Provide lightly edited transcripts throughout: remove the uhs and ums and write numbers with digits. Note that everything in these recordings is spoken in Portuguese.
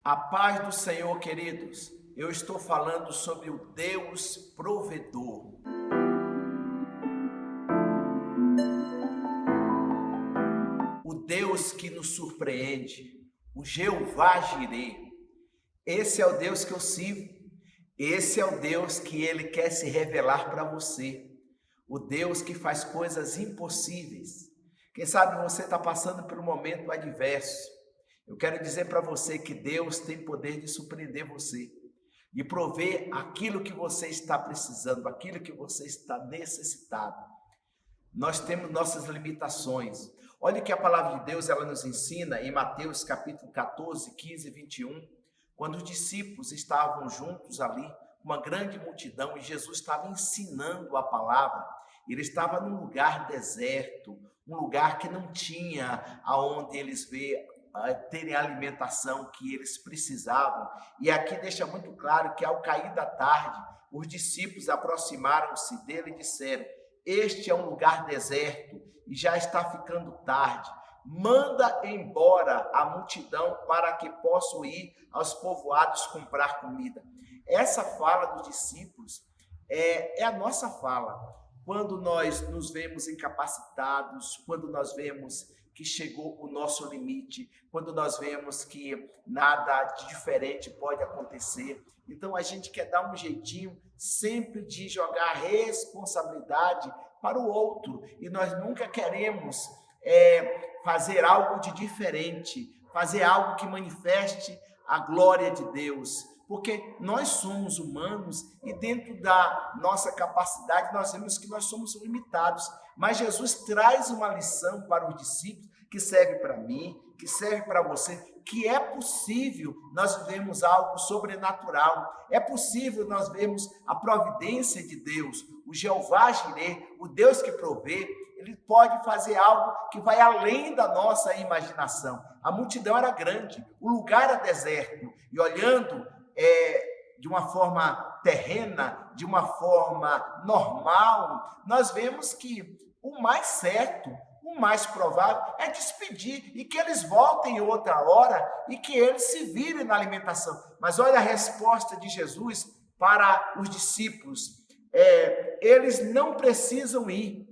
A paz do Senhor, queridos. Eu estou falando sobre o Deus provedor. O Deus que nos surpreende. O Jeová Jireh. Esse é o Deus que eu sirvo. Esse é o Deus que ele quer se revelar para você. O Deus que faz coisas impossíveis. Quem sabe você está passando por um momento adverso. Eu quero dizer para você que Deus tem poder de surpreender você, de prover aquilo que você está precisando, aquilo que você está necessitado. Nós temos nossas limitações. Olha que a palavra de Deus ela nos ensina em Mateus capítulo 14, 15 e 21, quando os discípulos estavam juntos ali, uma grande multidão, e Jesus estava ensinando a palavra. Ele estava num lugar deserto, um lugar que não tinha aonde eles terem a alimentação que eles precisavam. E aqui deixa muito claro que ao cair da tarde, os discípulos aproximaram-se dele e disseram: este é um lugar deserto e já está ficando tarde. Manda embora a multidão para que possam ir aos povoados comprar comida. Essa fala dos discípulos é a nossa fala. Quando nós nos vemos incapacitados, quando nós vemos que chegou o nosso limite, quando nós vemos que nada de diferente pode acontecer. Então a gente quer dar um jeitinho sempre de jogar a responsabilidade para o outro, e nós nunca queremos fazer algo de diferente, fazer algo que manifeste a glória de Deus, porque nós somos humanos e dentro da nossa capacidade nós vemos que nós somos limitados, mas Jesus traz uma lição para os discípulos que serve para mim, que serve para você, que é possível nós vivemos algo sobrenatural, é possível nós vermos a providência de Deus, o Jeová Jireh, o Deus que provê. Ele pode fazer algo que vai além da nossa imaginação. A multidão era grande, o lugar era deserto, e olhando de uma forma terrena, de uma forma normal, nós vemos que o mais certo, o mais provável é despedir e que eles voltem em outra hora e que eles se virem na alimentação. Mas olha a resposta de Jesus para os discípulos: eles não precisam ir,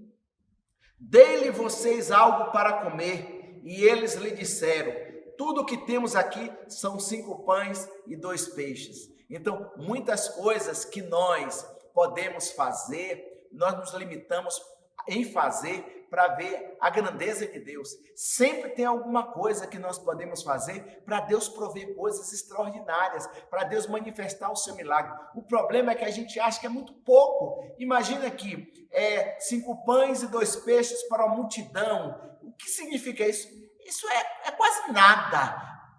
dê-lhe vocês algo para comer. E eles lhe disseram: tudo o que temos aqui são 5 pães e 2 peixes. Então, muitas coisas que nós podemos fazer, nós nos limitamos em fazer para ver a grandeza de Deus. Sempre tem alguma coisa que nós podemos fazer para Deus prover coisas extraordinárias, para Deus manifestar o seu milagre. O problema é que a gente acha que é muito pouco. Imagina que 5 pães e 2 peixes para a multidão. O que significa isso? Isso é quase nada.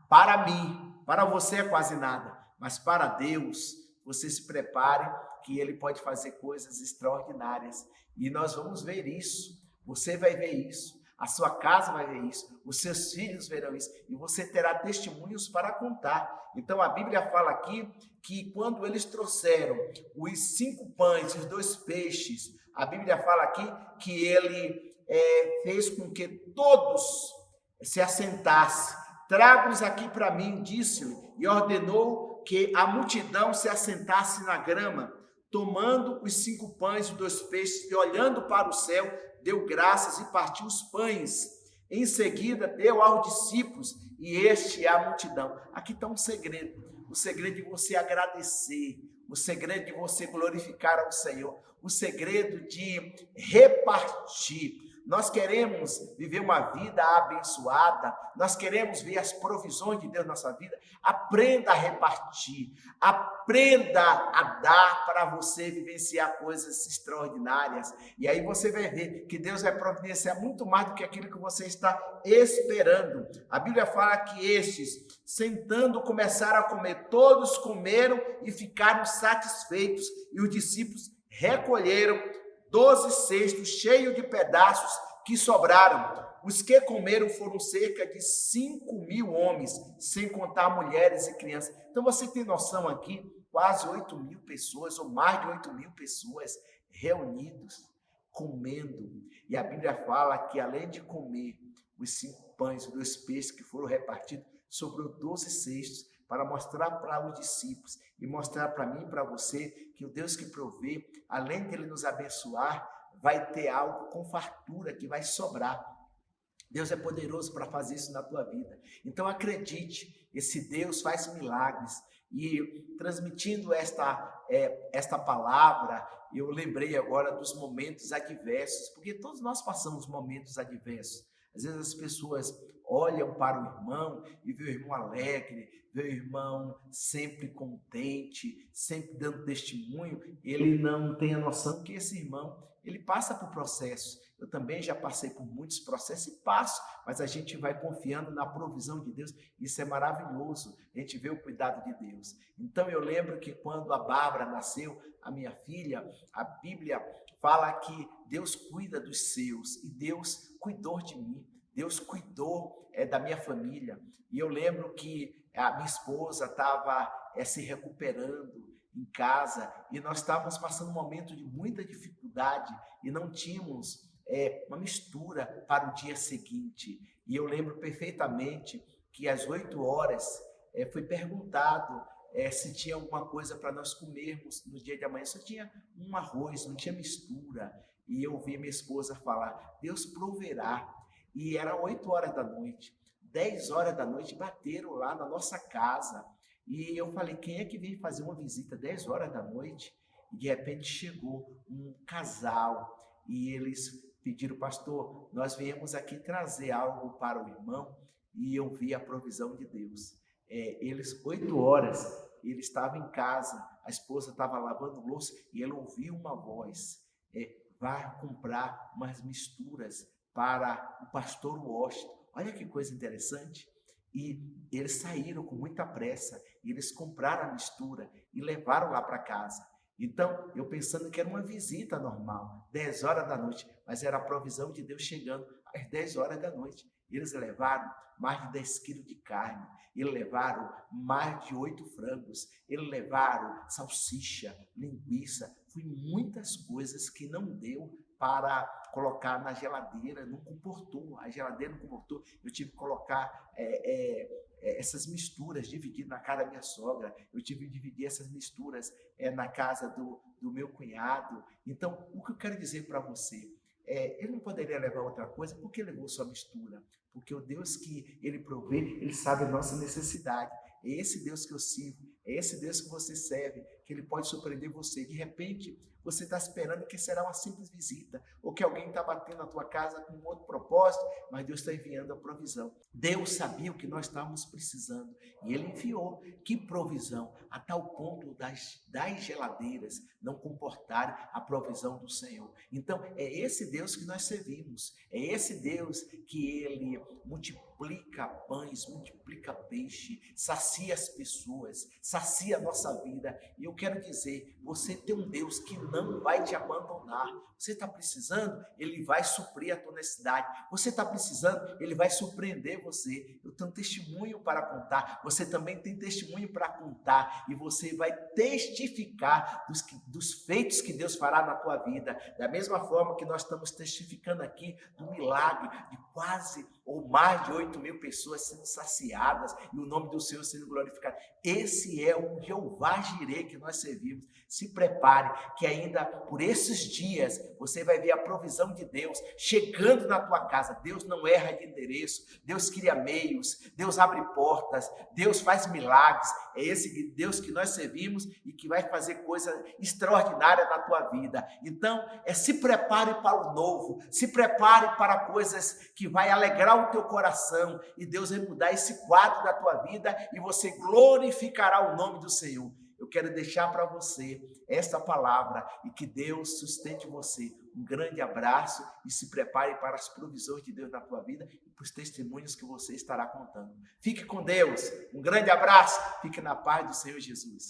Para mim, para você é quase nada. Mas para Deus, você se prepare que Ele pode fazer coisas extraordinárias. E nós vamos ver isso. Você vai ver isso. A sua casa vai ver isso. Os seus filhos verão isso. E você terá testemunhos para contar. Então a Bíblia fala aqui que quando eles trouxeram os 5 pães e os 2 peixes, a Bíblia fala aqui que ele fez com que todos se assentasse. Traga-os aqui para mim, disse-lhe, e ordenou que a multidão se assentasse na grama, tomando os 5 pães e 2 peixes, e olhando para o céu, deu graças e partiu os pães. Em seguida, deu aos discípulos, e este é a multidão. Aqui está um segredo, o segredo de você agradecer, o segredo de você glorificar ao Senhor, o segredo de repartir. Nós queremos viver uma vida abençoada, nós queremos ver as provisões de Deus na nossa vida. Aprenda a repartir, aprenda a dar para você vivenciar coisas extraordinárias. E aí você vai ver que Deus vai providenciar muito mais do que aquilo que você está esperando. A Bíblia fala que estes, sentando, começaram a comer. Todos comeram e ficaram satisfeitos. E os discípulos recolheram 12 cestos cheios de pedaços que sobraram. Os que comeram foram cerca de 5.000 homens, sem contar mulheres e crianças. Então você tem noção aqui, quase 8.000 pessoas, ou mais de 8.000 pessoas reunidos, comendo. E a Bíblia fala que além de comer os 5 pães e 2 peixes que foram repartidos, sobrou 12 cestos. para mostrar para os discípulos e mostrar para mim e para você que o Deus que provê, além de Ele nos abençoar, vai ter algo com fartura que vai sobrar. Deus é poderoso para fazer isso na tua vida. Então acredite, esse Deus faz milagres. E transmitindo esta palavra, eu lembrei agora dos momentos adversos, porque todos nós passamos momentos adversos. Às vezes as pessoas olham para o irmão e vê o irmão alegre, vê o irmão sempre contente, sempre dando testemunho. Ele não tem a noção que esse irmão, ele passa por processos. Eu também já passei por muitos processos e passo, mas a gente vai confiando na provisão de Deus. Isso é maravilhoso, a gente vê o cuidado de Deus. Então eu lembro que quando a Bárbara nasceu, a minha filha, a Bíblia fala que Deus cuida dos seus e Deus cuidou de mim. Deus cuidou da minha família. E eu lembro que a minha esposa estava se recuperando em casa e nós estávamos passando um momento de muita dificuldade e não tínhamos uma mistura para o dia seguinte. E eu lembro perfeitamente que às 8 horas foi perguntado se tinha alguma coisa para nós comermos no dia de amanhã. Só tinha um arroz, não tinha mistura. E eu ouvi minha esposa falar, Deus proverá. E era 8 horas da noite. 10 horas da noite bateram lá na nossa casa. E eu falei, quem é que veio fazer uma visita 10 horas da noite? E de repente chegou um casal e eles pediram, pastor, nós viemos aqui trazer algo para o irmão e eu vi a provisão de Deus. Eles, 8 horas, ele estava em casa, a esposa estava lavando louça e ele ouviu uma voz, vai comprar umas misturas para o pastor Washington. Olha que coisa interessante. E eles saíram com muita pressa, e eles compraram a mistura e levaram lá para casa. Então, eu pensando que era uma visita normal, 10 horas da noite, mas era a provisão de Deus chegando às 10 horas da noite. Eles levaram mais de 10 quilos de carne, eles levaram mais de 8 frangos, eles levaram salsicha, linguiça, foi muitas coisas que não deu para colocar na geladeira, não comportou, a geladeira não comportou, eu tive que colocar essas misturas, dividir na casa da minha sogra, eu tive que dividir essas misturas na casa do meu cunhado. Então, o que eu quero dizer para você, ele não poderia levar outra coisa, porque levou só mistura, porque o Deus que ele provê, ele sabe a nossa necessidade. É esse Deus que eu sirvo, é esse Deus que você serve, que ele pode surpreender você. De repente, você está esperando que será uma simples visita, ou que alguém está batendo na tua casa com um outro propósito, mas Deus está enviando a provisão. Deus sabia o que nós estávamos precisando, e ele enviou. Que provisão, a tal ponto das geladeiras não comportarem a provisão do Senhor. Então, é esse Deus que nós servimos, é esse Deus que ele multiplica pães, multiplica peixe, sacia as pessoas, sacia a nossa vida. E eu quero dizer, você tem um Deus que não vai te abandonar. Você está precisando, ele vai suprir a tua necessidade. Você está precisando, ele vai surpreender você. Eu tenho um testemunho para contar, você também tem testemunho para contar, e você vai testificar dos feitos que Deus fará na tua vida, da mesma forma que nós estamos testificando aqui do milagre de quase ou mais de 8.000 pessoas sendo saciadas e o nome do Senhor sendo glorificado. Esse é o Jeová Jireh que nós servimos. Se prepare, que ainda por esses dias você vai ver a provisão de Deus chegando na tua casa. Deus não erra de endereço, Deus cria meios, Deus abre portas, Deus faz milagres. É esse Deus que nós servimos e que vai fazer coisa extraordinária na tua vida. Então, se prepare para o novo, se prepare para coisas que vai alegrar o teu coração, e Deus vai mudar esse quadro da tua vida e você glorificará o nome do Senhor. Eu quero deixar para você esta palavra e que Deus sustente você. Um grande abraço e se prepare para as provisões de Deus na tua vida e para os testemunhos que você estará contando. Fique com Deus. Um grande abraço. Fique na paz do Senhor Jesus.